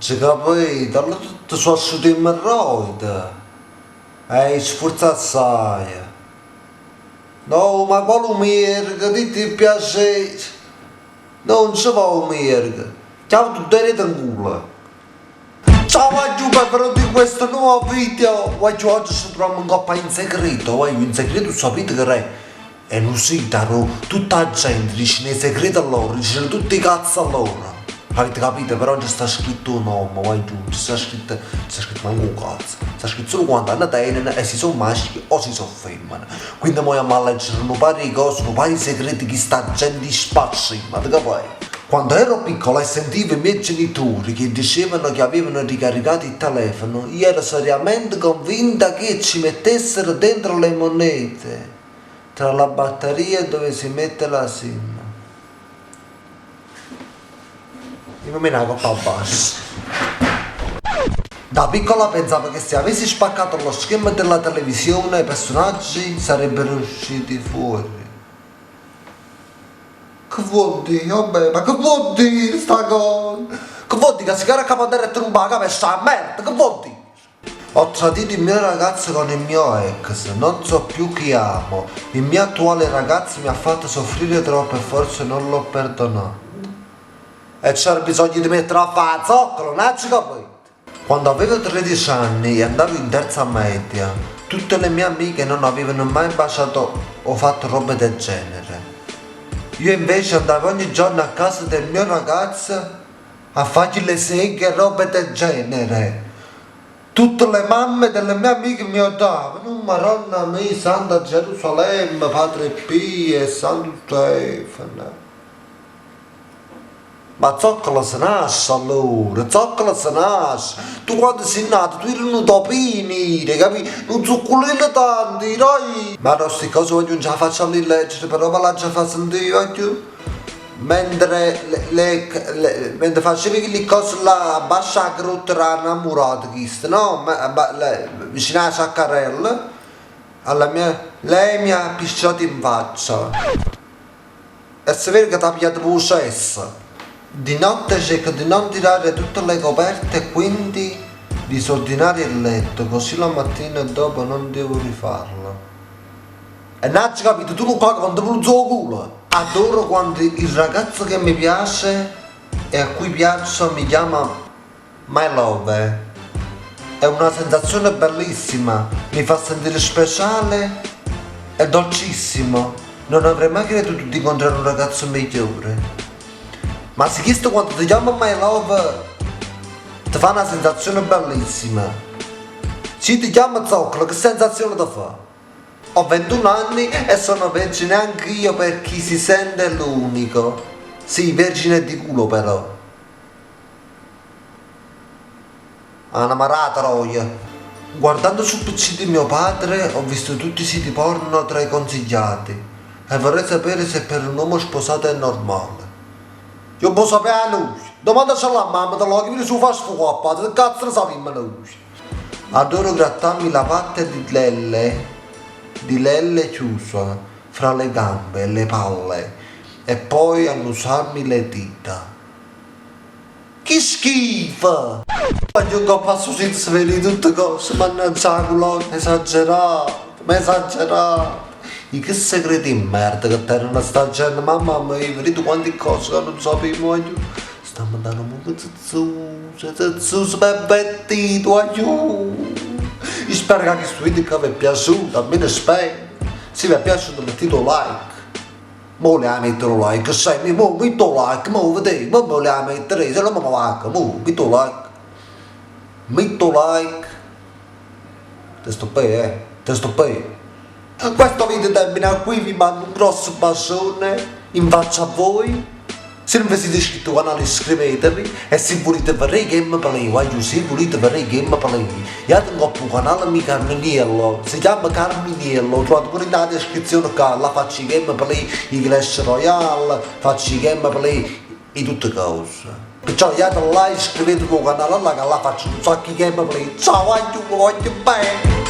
Ci capito, allora tutto sono asciutti in merroide. Sforza assai. No, ma quale merda, ti piace? Non si fa un merda. Ciao, tu tenete in culo. Ciao, voglio per di questo nuovo video. Voglio oggi si trova un coppa in segreto. Voglio in segreto sapete che è? E non si danno tutta la gente, dice nei segreti a loro, dice tutti i cazzi a loro. Avete capito? Però non sta scritto un nome, vai giù, sta scritto manco un cazzo. Sta scritto solo quanto hanno tengono e si sono maschi o si sono femmine. Quindi noi andiamo a leggere un paio di cose, un paio di segreti che sta gente spazio, ma te capisci? Quando ero piccolo e sentivo i miei genitori che dicevano che avevano ricaricato il telefono, io ero seriamente convinta che ci mettessero dentro le monete, tra la batteria dove si mette la SIM. Io mi nago a basso. Da piccola pensavo che se avessi spaccato lo schermo della televisione i personaggi sarebbero usciti fuori. Che vuol dire? Vabbè, ma che vuol dire sta cosa? Che vuol dire che si carica a e tromba per sta merda? Che vuol dire? Ho tradito il mio ragazzo con il mio ex, non so più chi amo. Il mio attuale ragazzo mi ha fatto soffrire troppo e forse non l'ho perdonato. E c'era bisogno di mettere a fare zoccolo, non ci capito? Quando avevo 13 anni e andavo in terza media, tutte le mie amiche non avevano mai baciato o fatto robe del genere. Io invece andavo ogni giorno a casa del mio ragazzo a fargli le seghe e robe del genere. Tutte le mamme delle mie amiche mi odavano, Madonna mia, Santa Gerusalemme, Padre Pio e Santo Stefano. Ma zoccolo si nasce allora, zoccolo si nasce. Tu quando sei nato, tu eri un'utopia, capi? Non zuccolino tanti, dai! Ma no, queste cose voglio già faccio lì leggere, però me la già fa sentire, voglio. Mentre facevi le cose là, a bassa grotta era innamorato, no? Vicino alla Saccarella, lei mi ha picciato in faccia. E si vede che ti ha pigliato possesso. Di notte cerco di non tirare tutte le coperte e quindi disordinare il letto, così la mattina dopo non devo rifarlo. E non ci capito, tu non capi quando mi lo culo. Adoro quando il ragazzo che mi piace e a cui piaccio mi chiama My Love. È una sensazione bellissima, mi fa sentire speciale e dolcissimo. Non avrei mai creduto di incontrare un ragazzo migliore. Ma se questo quando ti chiama My Love ti fa una sensazione bellissima. Se ti chiama Zoccolo, che sensazione ti fa? Ho 21 anni e sono vergine anche io per chi si sente l'unico. Sì, vergine di culo però. Una marata roia. Guardando sul PC di mio padre ho visto tutti i siti porno tra i consigliati e vorrei sapere se per un uomo sposato è normale. Io posso sapere a lui. Domandaci alla mamma, te lo chiedi su fast food, che cazzo ne sappiamo noi? Adoro grattarmi la parte di lelle chiusa, fra le gambe e le palle, e poi annusarmi le dita. Che schifo! Voglio un passo senza vedere tutte cose, mannaggia la culotta, esagerato, ma esagerato. E che segreti in merda che terreno sta gente, mamma mia, vedete quante cose che non sapevo io. Stiamo andando molto zezzose, bebettito, aiuto. Io spero che questo video vi è piaciuto, almeno spero. Se vi è piaciuto mettete un like. Mo le mettere un like, sai, mo metto un like, mo vedete, mo le mettere, se non mi like, mo metto un like. Metto like. Testo per. Questo video termina qui, vi mando un grosso bacione in faccia a voi. Se non vi siete iscritti al canale iscrivetevi e se volete vedere gameplay, voglio se volete vedere gameplay, io tengo un canale mio Carminiello, si chiama Carminiello, trovate pure nella descrizione qua, là faccio i gameplay, i Clash Royale, faccio i gameplay e tutte cose. Perciò io like, iscrivetevi al canale là che là faccio un sacco di gameplay. Ciao, voglio bene!